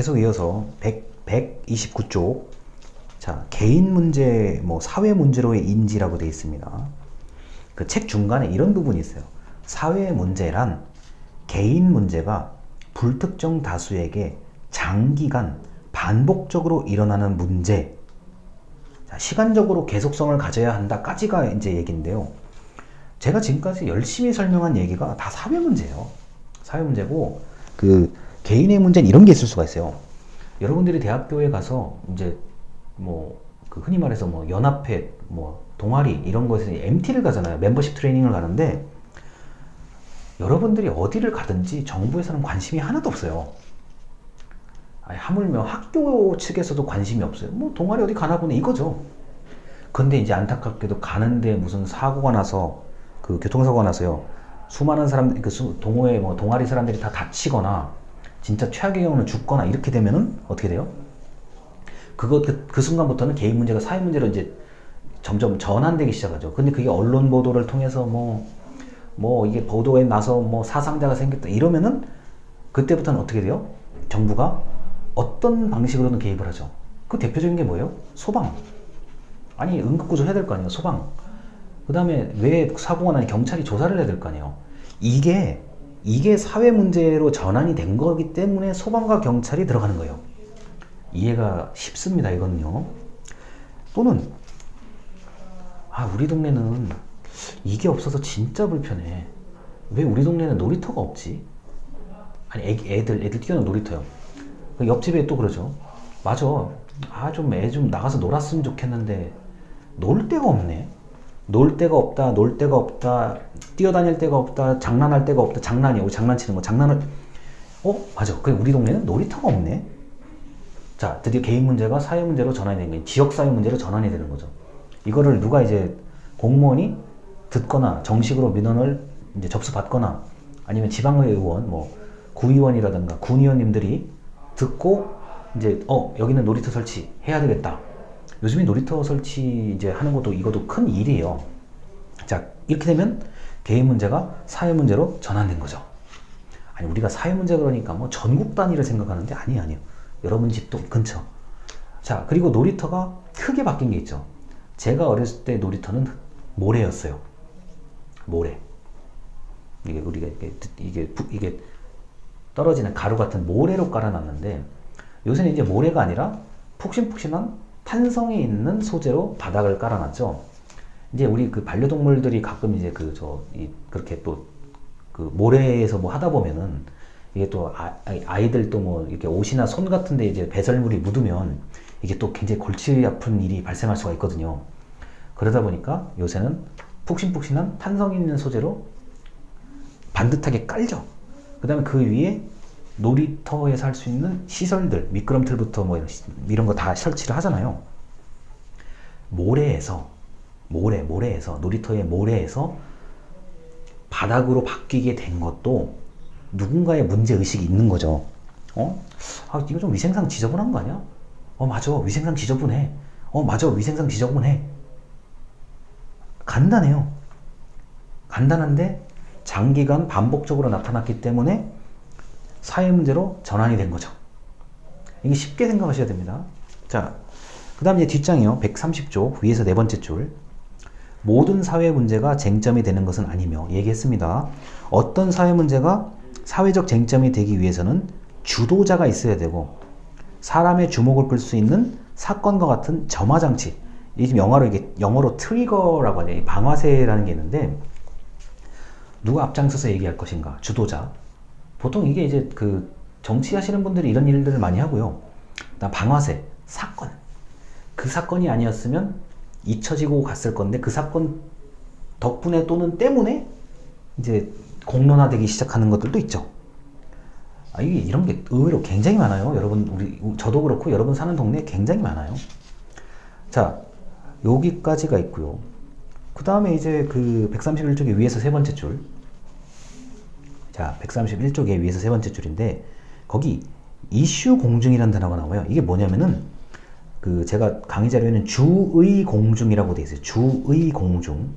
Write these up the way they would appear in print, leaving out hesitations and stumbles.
계속 이어서 129쪽. 자, 개인 문제, 뭐 사회 문제로의 인지라고 되어 있습니다. 그 책 중간에 이런 부분이 있어요. 사회 문제란 개인 문제가 불특정 다수에게 장기간 반복적으로 일어나는 문제. 자, 시간적으로 계속성을 가져야 한다까지가 이제 얘기인데요. 제가 지금까지 열심히 설명한 얘기가 다 사회 문제예요. 사회 문제고, 그 개인의 문제는 이런 게 있을 수가 있어요. 여러분들이 대학교에 가서 이제 뭐 그 흔히 말해서 뭐 연합회, 뭐 동아리 이런 것에서 MT를 가잖아요. 멤버십 트레이닝을 가는데 여러분들이 어디를 가든지 정부에서는 관심이 하나도 없어요. 아니, 하물며 학교 측에서도 관심이 없어요. 뭐 동아리 어디 가나 보네 이거죠. 근데 이제 안타깝게도 가는데 무슨 사고가 나서 그 교통사고가 나서요. 수많은 사람 그 동호회 뭐 동아리 사람들이 다 다치거나 진짜 최악의 경우는 죽거나 이렇게 되면은 어떻게 돼요? 그 순간부터는 개인 문제가 사회 문제로 이제 점점 전환되기 시작하죠. 근데 그게 언론 보도를 통해서 뭐 이게 보도에 나서 뭐 사상자가 생겼다 이러면은 그때부터는 어떻게 돼요? 정부가 어떤 방식으로든 개입을 하죠. 그 대표적인 게 뭐예요? 소방. 아니 응급구조 해야 될 거 아니에요. 소방. 그 다음에 왜 사고가 나니 경찰이 조사를 해야 될 거 아니에요. 이게 사회 문제로 전환이 된 거기 때문에 소방과 경찰이 들어가는 거예요. 이해가 쉽습니다. 이거는요. 또는 우리 동네는 이게 없어서 진짜 불편해. 왜 우리 동네는 놀이터가 없지? 아니 애들 뛰어노는 놀이터요. 그 옆집에 또 그러죠. 맞아. 좀 애 좀 나가서 놀았으면 좋겠는데 놀 데가 없네. 놀 데가 없다. 뛰어다닐 데가 없다. 장난할 데가 없다. 장난이야. 우리 장난치는 거. 맞아. 그 우리 동네는 놀이터가 없네. 자, 드디어 개인 문제가 사회 문제로 전환이 되는 거예요. 지역 사회 문제로 전환이 되는 거죠. 이거를 누가 이제 공무원이 듣거나 정식으로 민원을 이제 접수받거나 아니면 지방의 의원, 뭐 구의원이라든가 군의원님들이 듣고 이제 여기는 놀이터 설치해야 되겠다. 요즘에 놀이터 설치 이제 하는 것도 이것도 큰 일이에요. 자, 이렇게 되면 개인 문제가 사회 문제로 전환된 거죠. 아니 우리가 사회 문제 그러니까 뭐 전국 단위를 생각하는데 아니에요. 여러분 집도 근처. 자, 그리고 놀이터가 크게 바뀐 게 있죠. 제가 어렸을 때 놀이터는 모래였어요. 모래. 이게 우리가 이게 떨어지는 가루 같은 모래로 깔아놨는데 요새는 이제 모래가 아니라 푹신푹신한 탄성이 있는 소재로 바닥을 깔아놨죠. 이제 우리 그 반려동물들이 가끔 이제 그렇게 또 그 모래에서 뭐 하다 보면은 이게 또 아이들 또 뭐 이렇게 옷이나 손 같은데 이제 배설물이 묻으면 이게 또 굉장히 골치 아픈 일이 발생할 수가 있거든요. 그러다 보니까 요새는 푹신푹신한 탄성 있는 소재로 반듯하게 깔죠. 그 다음에 그 위에 놀이터에서 할 수 있는 시설들, 미끄럼틀부터 뭐 이런 거 다 설치를 하잖아요. 모래에서 놀이터의 모래에서 바닥으로 바뀌게 된 것도 누군가의 문제의식이 있는 거죠. 이거 좀 위생상 지저분한 거 아니야? 맞아. 위생상 지저분해. 맞아. 위생상 지저분해. 간단해요. 간단한데 장기간 반복적으로 나타났기 때문에 사회 문제로 전환이 된 거죠. 이게 쉽게 생각하셔야 됩니다. 자, 그 다음 이제 뒷장이요. 130쪽 위에서 네 번째 줄. 모든 사회 문제가 쟁점이 되는 것은 아니며 얘기했습니다. 어떤 사회 문제가 사회적 쟁점이 되기 위해서는 주도자가 있어야 되고 사람의 주목을 끌 수 있는 사건과 같은 점화장치. 이 지금 영어로 트리거라고 하네요. 방아쇠라는 게 있는데 누가 앞장서서 얘기할 것인가? 주도자. 보통 이게 이제 그 정치하시는 분들이 이런 일들을 많이 하고요. 방아쇠, 사건. 그 사건이 아니었으면 잊혀지고 갔을 건데 그 사건 덕분에 또는 때문에 이제 공론화되기 시작하는 것들도 있죠. 이런 게 의외로 굉장히 많아요. 여러분, 저도 그렇고 여러분 사는 동네에 굉장히 많아요. 자, 여기까지가 있고요. 그 다음에 이제 그 131쪽의 위에서 세 번째 줄. 자, 131쪽의 위에서 세 번째 줄인데 거기 이슈 공중이라는 단어가 나와요. 이게 뭐냐면은 그 제가 강의 자료에는 주의 공중이라고 되어 있어요. 주의 공중.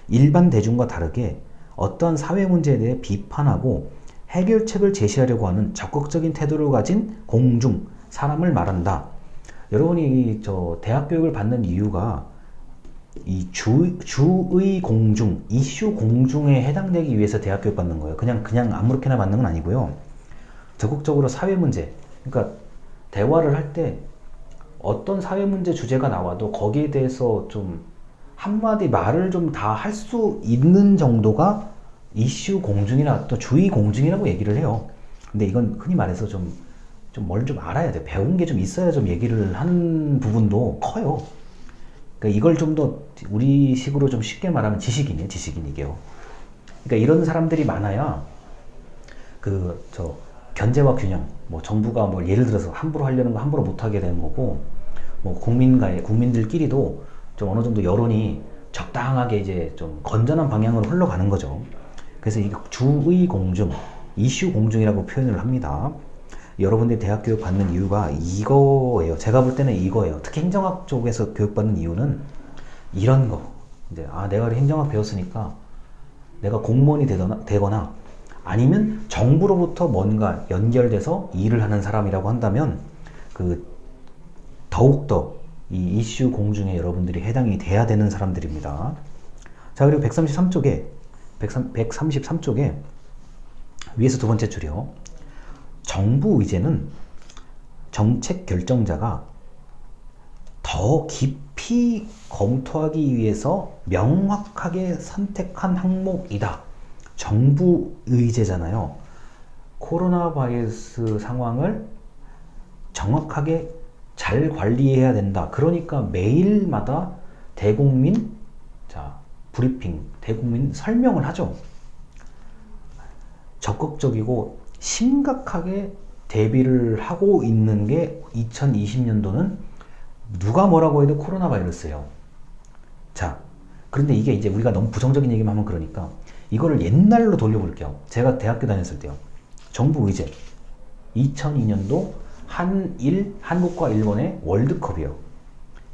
일반 대중과 다르게 어떤 사회 문제에 대해 비판하고 해결책을 제시하려고 하는 적극적인 태도를 가진 공중, 사람을 말한다. 여러분이 저 대학 교육을 받는 이유가 이 주의 공중, 이슈 공중에 해당되기 위해서 대학 교육 받는 거예요. 그냥 아무렇게나 받는 건 아니고요. 적극적으로 사회 문제, 그러니까 대화를 할 때 어떤 사회 문제 주제가 나와도 거기에 대해서 좀 한마디 말을 좀 다 할 수 있는 정도가 이슈 공중이나 또 주의 공중이라고 얘기를 해요. 근데 이건 흔히 말해서 좀 뭘 좀 알아야 돼요. 배운 게 좀 있어야 좀 얘기를 하는 부분도 커요. 그러니까 이걸 좀 더 우리 식으로 좀 쉽게 말하면 지식인이에요. 지식인 이게요. 그러니까 이런 사람들이 많아야 견제와 균형, 뭐 정부가 뭐 예를 들어서 함부로 하려는 거 함부로 못 하게 되는 거고, 뭐 국민들끼리도 좀 어느 정도 여론이 적당하게 이제 좀 건전한 방향으로 흘러가는 거죠. 그래서 이 주의 공중, 이슈 공중이라고 표현을 합니다. 여러분들이 대학 교육 받는 이유가 이거예요. 제가 볼 때는 이거예요. 특히 행정학 쪽에서 교육받는 이유는 이런 거. 이제 내가 행정학 배웠으니까 내가 공무원이 되거나 아니면 정부로부터 뭔가 연결돼서 일을 하는 사람이라고 한다면 더욱더 이 이슈 공중에 여러분들이 해당이 돼야 되는 사람들입니다. 자, 그리고 133쪽에 위에서 두 번째 줄이요. 정부 의제는 정책 결정자가 더 깊이 검토하기 위해서 명확하게 선택한 항목이다. 정부 의제잖아요. 코로나 바이러스 상황을 정확하게 잘 관리해야 된다. 그러니까 매일마다 대국민 브리핑, 대국민 설명을 하죠. 적극적이고 심각하게 대비를 하고 있는 게 2020년도는 누가 뭐라고 해도 코로나 바이러스예요. 자, 그런데 이게 이제 우리가 너무 부정적인 얘기만 하면 그러니까 이거를 옛날로 돌려볼게요. 제가 대학교 다녔을 때요. 정부 의제 2002년도 한국과 일본의 월드컵이요.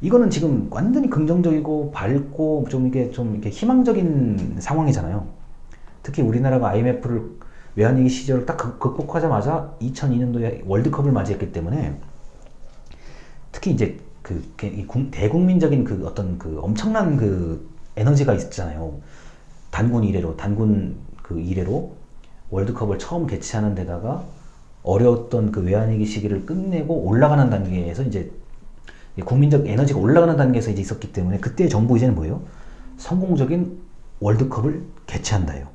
이거는 지금 완전히 긍정적이고 밝고 좀 이렇게 희망적인 상황이잖아요. 특히 우리나라가 IMF를 외환위기 시절을 딱 극복하자마자 2002년도에 월드컵을 맞이했기 때문에 특히 이제 대국민적인 어떤 엄청난 에너지가 있잖아요. 단군 이래로 월드컵을 처음 개최하는 데다가 어려웠던 외환위기 시기를 끝내고 올라가는 단계에서 이제 국민적 에너지가 올라가는 단계에서 이제 있었기 때문에 그때 정부 의제는 뭐예요? 성공적인 월드컵을 개최한다요.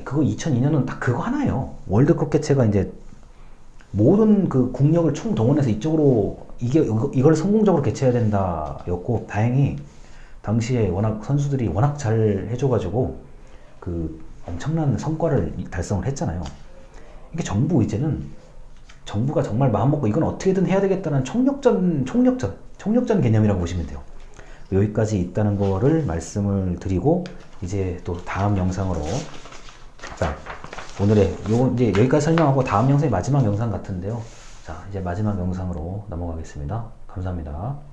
그거 2002년은 딱 그거 하나예요. 월드컵 개최가 이제 모든 국력을 총동원해서 이쪽으로 이걸 성공적으로 개최해야 된다였고, 다행히 당시에 선수들이 워낙 잘 해줘가지고 엄청난 성과를 달성을 했잖아요. 이게 정부 의제는 정부가 정말 마음먹고 이건 어떻게든 해야 되겠다는 총력전 개념이라고 보시면 돼요. 여기까지 있다는 거를 말씀을 드리고 이제 또 다음 영상으로 오늘의 이제 여기까지 설명하고 다음 영상이 마지막 영상 같은데요. 자, 이제 마지막 영상으로 넘어가겠습니다. 감사합니다.